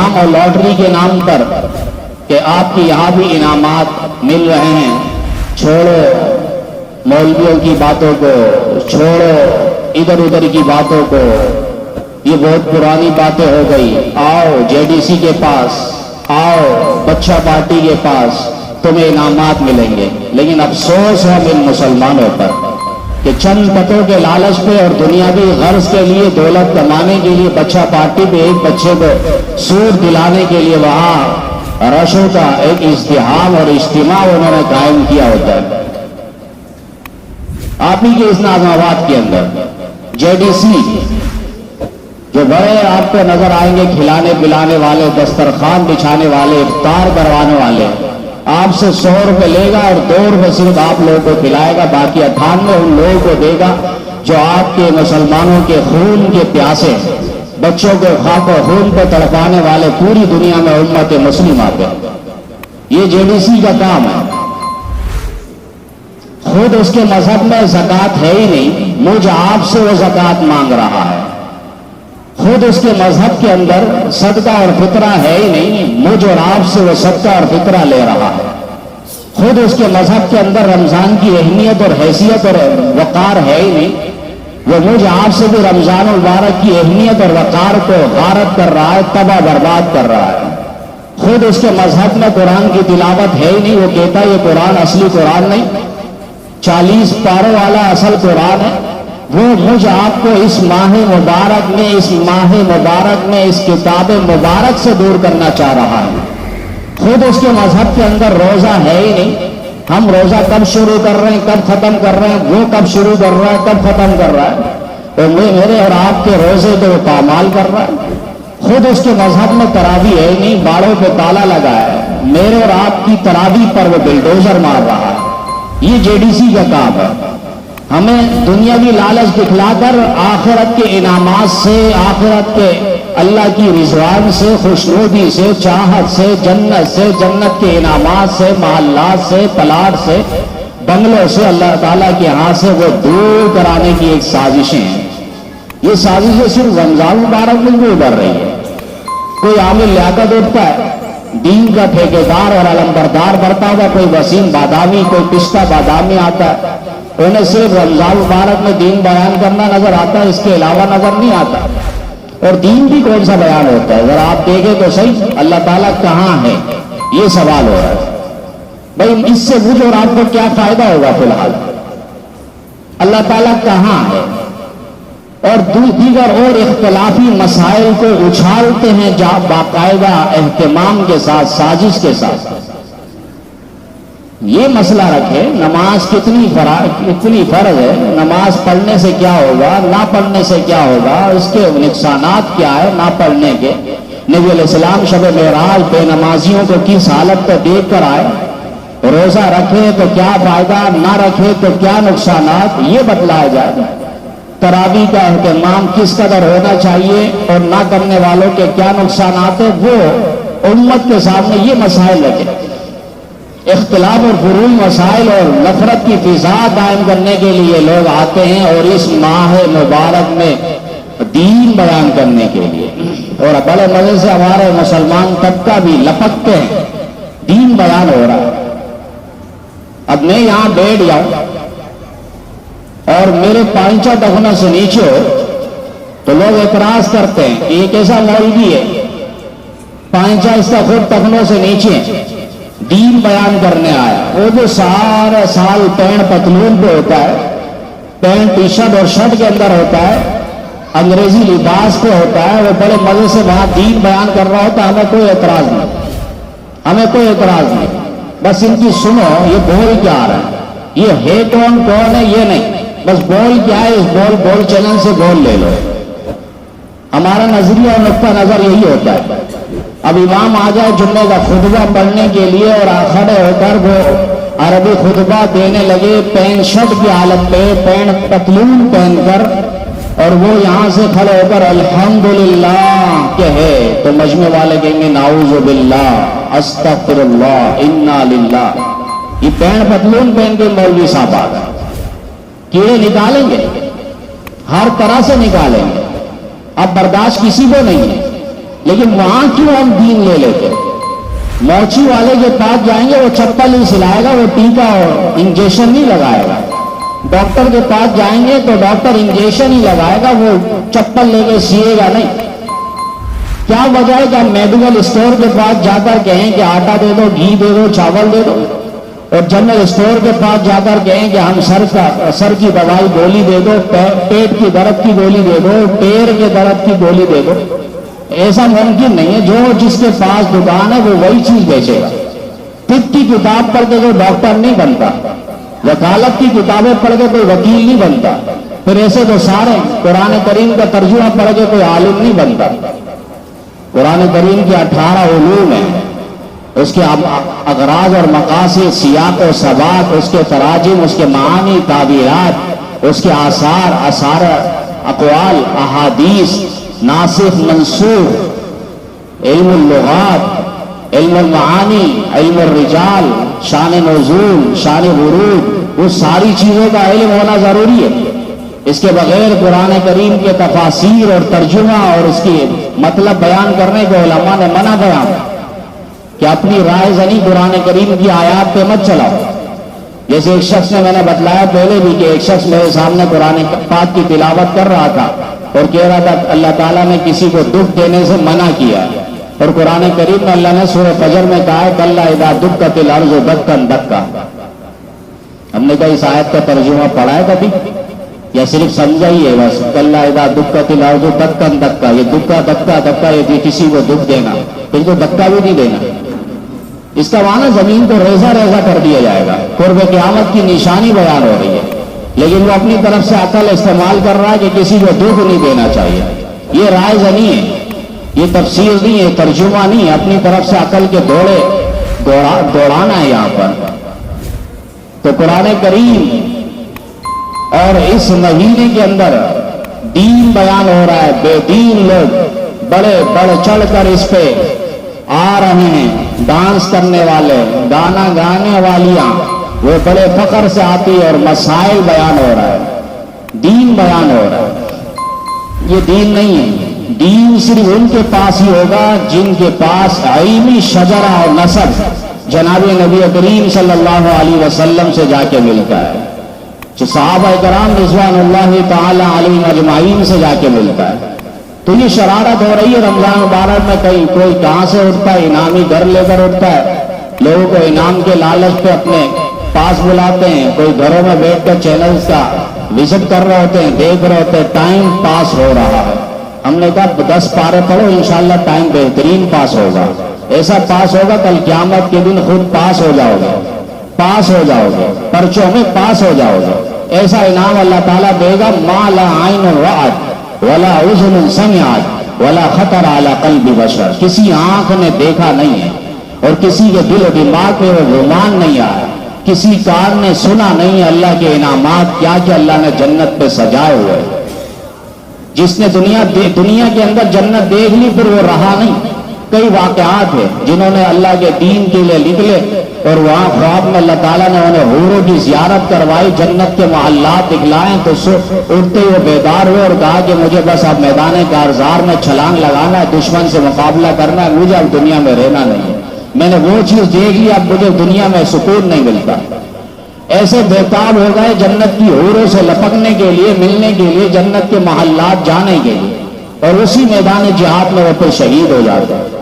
انعام اور لاٹری کے نام پر کہ آپ کی یہاں بھی انعامات مل رہے ہیں، چھوڑو مولویوں کی باتوں کو، چھوڑو ادھر ادھر کی باتوں کو، یہ بہت پرانی باتیں ہو گئی۔ آؤ جے ڈی سی کے پاس، آؤ بچہ پارٹی کے پاس، تمہیں انعامات ملیں گے۔ لیکن افسوس ہے ان مسلمانوں پر کہ چند پتوں کے لالچ پہ اور دنیاوی غرض کے لیے، دولت کمانے کے لیے، بچہ پارٹی پہ ایک بچے کو سود دلانے کے لیے وہاں رشوں کا ایک ازدحام اور اجتماع انہوں نے قائم کیا ہوتا ہے۔ آپ ہی کے اس نظام آباد کے اندر جے ڈی سی جو بڑے آپ کو نظر آئیں گے، کھلانے پلانے والے، دسترخوان بچھانے والے، افطار کروانے والے، آپ سے 100 روپے لے گا اور 2 روپے صرف آپ لوگوں کو کھلائے گا، باقی 98 ان لوگوں کو دے گا جو آپ کے مسلمانوں کے خون کے پیاسے، بچوں کے خاک و خون پہ تڑپانے والے پوری دنیا میں امت مسلمہ پہ۔ یہ جے ڈی سی کا کام ہے۔ خود اس کے مذہب میں زکوٰۃ ہے ہی نہیں، مجھ آپ سے وہ زکوٰۃ مانگ رہا ہے۔ خود اس کے مذہب کے اندر صدقہ اور فطرہ ہے ہی نہیں، مجھ اور آپ سے وہ صدقہ اور فطرہ لے رہا ہے۔ خود اس کے مذہب کے اندر رمضان کی اہمیت اور حیثیت اور وقار ہے ہی نہیں، وہ مجھ آپ سے بھی رمضان المبارک کی اہمیت اور وقار کو غارت کر رہا ہے، تباہ برباد کر رہا ہے۔ خود اس کے مذہب میں قرآن کی تلاوت ہے ہی نہیں، وہ کہتا ہے یہ قرآن اصلی قرآن نہیں، 40 پاروں والا اصل قرآن ہے۔ وہ مجھ آپ کو اس ماہ مبارک میں، اس ماہ مبارک میں، اس کتاب مبارک سے دور کرنا چاہ رہا ہے۔ خود اس کے مذہب کے اندر روزہ ہے ہی نہیں، ہم روزہ کب شروع کر رہے ہیں، کب ختم کر رہے ہیں، وہ کب شروع کر رہا ہے، کب ختم کر رہا ہے، اور میرے اور آپ کے روزے تو وہ پامال کر رہا ہے۔ خود اس کے مذہب میں تراویح ہے ہی نہیں، باڑوں پہ تالا لگا ہے، میرے اور آپ کی تراویح پر وہ بلڈوزر مار رہا ہے۔ یہ جے ڈی سی کا کام ہے، ہمیں دنیاوی لالچ دکھلا کر آخرت کے انعامات سے، آخرت کے اللہ کی رضوان سے، خوشنودی سے، چاہت سے، جنت کے انعامات سے، محلات سے، پلاٹ سے، بنگلوں سے، اللہ تعالیٰ کے ہاں سے وہ دور کرانے کی ایک سازشیں ہیں۔ یہ سازشیں صرف رمضان مبارک میں بھی ابھر رہی ہے۔ کوئی عامل لیاقت اٹھتا ہے، دین کا ٹھیکیدار اور علمبردار بڑھتا ہوا، کوئی وسیم بادامی، کوئی پشتہ بادامی آتا ہے، انہیں صرف رمضان مبارک میں دین بیان کرنا نظر آتا ہے، اس کے علاوہ نظر نہیں آتا۔ اور دین بھی کون سا بیان ہوتا ہے، اگر آپ دیکھیں تو صحیح، اللہ تعالیٰ کہاں ہے، یہ سوال ہو رہا ہے۔ بھائی اس سے مجھے اور آپ کو کیا فائدہ ہوگا؟ فی الحال اللہ تعالیٰ کہاں ہے؟ اور دیگر اور اختلافی مسائل کو اچھالتے ہیں باقاعدہ اہتمام کے ساتھ، سازش کے ساتھ۔ یہ مسئلہ رکھے نماز کتنی فرض ہے، نماز پڑھنے سے کیا ہوگا، نہ پڑھنے سے کیا ہوگا، اس کے نقصانات کیا ہے نہ پڑھنے کے۔ نبی علیہ السلام شب معراج بے نمازیوں کو کس حالت پہ دیکھ کر آئے، روزہ رکھے تو کیا فائدہ، نہ رکھے تو کیا نقصانات، یہ بتلایا جائے۔ تراویح کا اہتمام کس قدر ہونا چاہیے اور نہ کرنے والوں کے کیا نقصانات ہیں، وہ امت کے سامنے یہ مسائل رکھے۔ اختلاف اور فروعی مسائل اور نفرت کی فضا قائم کرنے کے لیے لوگ آتے ہیں، اور اس ماہ مبارک میں دین بیان کرنے کے لیے، اور بڑے مزے سے ہمارے مسلمان طبقہ بھی لپکتے ہیں، دین بیان ہو رہا ہے۔ اب میں یہاں بیٹھ جاؤں اور میرے پانچہ ٹخنوں سے نیچے ہو تو لوگ اعتراض کرتے ہیں کہ یہ کیسا مولوی ہے، پانچہ اس کا خود ٹخنوں سے نیچے دین بیان کرنے آیا۔ وہ جو سارا سال پینٹ پتلون پہ ہوتا ہے، پینٹ ٹی شرٹ اور شرٹ کے اندر ہوتا ہے، انگریزی لباس پہ ہوتا ہے، وہ بڑے مزے سے وہاں دین بیان کر رہا ہوتا ہے، ہمیں کوئی اعتراض نہیں، ہمیں کوئی اعتراض نہیں۔ بس ان کی سنو یہ بول کیا آ رہا ہے، یہ ہے کون ہے یہ نہیں، بس بول کیا ہے، اس بول چینل سے بول لے لو۔ ہمارا نظریہ اور نقطہ نظر یہی ہوتا ہے۔ اب امام آ جائے جمعے کا خطبہ پڑھنے کے لیے اور کھڑے ہو کر وہ عربی خطبہ دینے لگے پینٹ شرٹ کی حالت پہ، پینٹ پتلون پہن کر، اور وہ یہاں سے کھڑے ہو کر الحمدللہ کہے تو مجمع والے کہیں گے نعوذ باللہ، استغفر اللہ، انا للہ۔ یہ پینٹ پتلون پہن کے مولوی صاحب آ گئے، کیڑے نکالیں گے، ہر طرح سے نکالیں گے، اب برداشت کسی کو نہیں ہے۔ لیکن وہاں کیوں ہم دین لے لیتے؟ موچی والے کے پاس جائیں گے وہ چپل ہی سلائے گا، وہ ٹیکا اور انجیکشن نہیں لگائے گا۔ ڈاکٹر کے پاس جائیں گے تو ڈاکٹر انجیکشن ہی لگائے گا، وہ چپل لے کے سیے گا نہیں۔ کیا وجہ ہے کہ ہم میڈیکل اسٹور کے پاس جا کر کہیں کہ آٹا دے دو، گھی دے دو، چاول دے دو، اور جنرل اسٹور کے پاس جا کر کہیں کہ ہم سر کی دوائی گولی دے دو، پیٹ کی درد کی گولی دے دو، پیر کے درد کی گولی دے دو؟ ایسا ممکن نہیں ہے۔ جو جس کے پاس دکان ہے وہ وہی چیز بیچے گا۔ طب کی کتاب پڑھ کے کوئی ڈاکٹر نہیں بنتا، وکالت کی کتابیں پڑھ کے کوئی وکیل نہیں بنتا، پھر ایسے تو سارے قرآن کریم کا ترجمہ پڑھ کے کوئی عالم نہیں بنتا۔ قرآن کریم کے 18 علوم ہیں، اس کے اغراض اور مقاصد، سیاق و سباق، اس کے تراجم، اس کے معانی، تعبیرات، اس کے آثار، اقوال، احادیث، ناسخ منسوخ، علم اللغات، علم المعانی، علم الرجال، شان نزول، شان ورود، وہ ساری چیزوں کا علم ہونا ضروری ہے۔ اس کے بغیر قرآن کریم کے تفاسیر اور ترجمہ اور اس کی مطلب بیان کرنے کو علماء نے منع کیا کہ اپنی رائے زنی قرآن کریم کی آیات پہ مت چلاؤ۔ جیسے ایک شخص نے، میں نے بتلایا پہلے بھی کہ ایک شخص میرے سامنے قرآن پاک کی تلاوت کر رہا تھا اور کہہ رہا تھا اللہ تعالیٰ نے کسی کو دکھ دینے سے منع کیا ہے، اور قرآن کریم میں اللہ نے سورہ فجر میں کہا ہے کلا اذا دکت الارض دکا دکا۔ ہم نے کہا اس آیت کا ترجمہ پڑھا ہے کبھی یا صرف سمجھا ہی ہے بس؟ کلا اذا دکت الارض دکا دکا، یہ دکا دکا دکا، یہ کسی کو دکھ دینا، پھر تو دکا بھی نہیں دینا۔ اس کا معنی زمین کو ریزہ ریزہ کر دیا جائے گا، قرب قیامت کی نشانی بیان ہو رہی ہے، لیکن وہ اپنی طرف سے عقل استعمال کر رہا ہے کہ کسی کو دکھ نہیں دینا چاہیے۔ یہ رائے زنی ہے، یہ تفسیر نہیں ہے، ترجمہ نہیں ہے، اپنی طرف سے عقل کے دوڑے دوڑانا ہے یہاں پر۔ تو قرآن کریم اور اس مہینے کے اندر دین بیان ہو رہا ہے، بے دین لوگ بڑے بڑھ چڑھ کر اس پہ آ رہے ہیں، ڈانس کرنے والے، گانا گانے والیاں، وہ بڑے فخر سے آتی ہے اور مسائل بیان ہو رہا ہے، دین بیان ہو رہا ہے۔ یہ دین نہیں ہے، دین صرف ان کے پاس ہی ہوگا جن کے پاس علمی شجرہ اور نسب جناب نبی کریم صلی اللہ علیہ وسلم سے جا کے ملتا ہے، جو صحابہ کرام رضوان اللہ تعالی علیہم اجمعین سے جا کے ملتا ہے۔ تو یہ شرارت ہو رہی ہے رمضان مبارک میں، کہیں کوئی کہاں سے اٹھتا ہے، انعامی گھر لے کر اٹھتا ہے، لوگوں کو انعام کے لالچ پہ اپنے پاس بلاتے ہیں، کوئی گھروں میں بیٹھ کر چینلز کا وزٹ کر رہے ہوتے ہیں، دیکھ رہے ہوتے ہیں، ٹائم پاس ہو رہا ہے۔ ہم نے کہا 10 پارے پڑھو، انشاءاللہ ٹائم بہترین پاس ہوگا، ایسا پاس ہوگا کل قیامت کے دن خود پاس ہو جاؤ گے، پاس ہو جاؤ گے، پرچوں میں پاس ہو جاؤ گے۔ ایسا انعام اللہ تعالیٰ دے گا ما لا عین رأت ولا اذن سمعت ولا خطر علی قلب بشر، کسی آنکھ نے دیکھا نہیں ہے اور کسی کے دل و دماغ میں وہ گمان نہیں آیا، کسی کان نے سنا نہیں ہے اللہ کے انعامات کیا کہ اللہ نے جنت پہ سجائے ہوئے۔ جس نے دنیا کے اندر جنت دیکھ لی پھر وہ رہا نہیں۔ کئی واقعات ہیں جنہوں نے اللہ کے دین کے لیے نکلے اور وہاں خواب میں اللہ تعالیٰ نے انہیں حوروں کی زیارت کروائی، جنت کے محلات دکھلائیں، تو اٹھتے ہوئے بیدار ہوئے اور کہا کہ مجھے بس اب میدان کارزار میں چھلانگ لگانا ہے، دشمن سے مقابلہ کرنا ہے، مجھے اب دنیا میں رہنا نہیں ہے، میں نے وہ چیز دیکھ لی، اب مجھے دنیا میں سکون نہیں ملتا۔ ایسے بےتاب ہو گئے جنت کی حوروں سے لپکنے کے لیے، ملنے کے لیے، جنت کے محلات جانے کے لیے، اور اسی میدان جہاد میں وہ پھر شہید ہو جاتے ہیں۔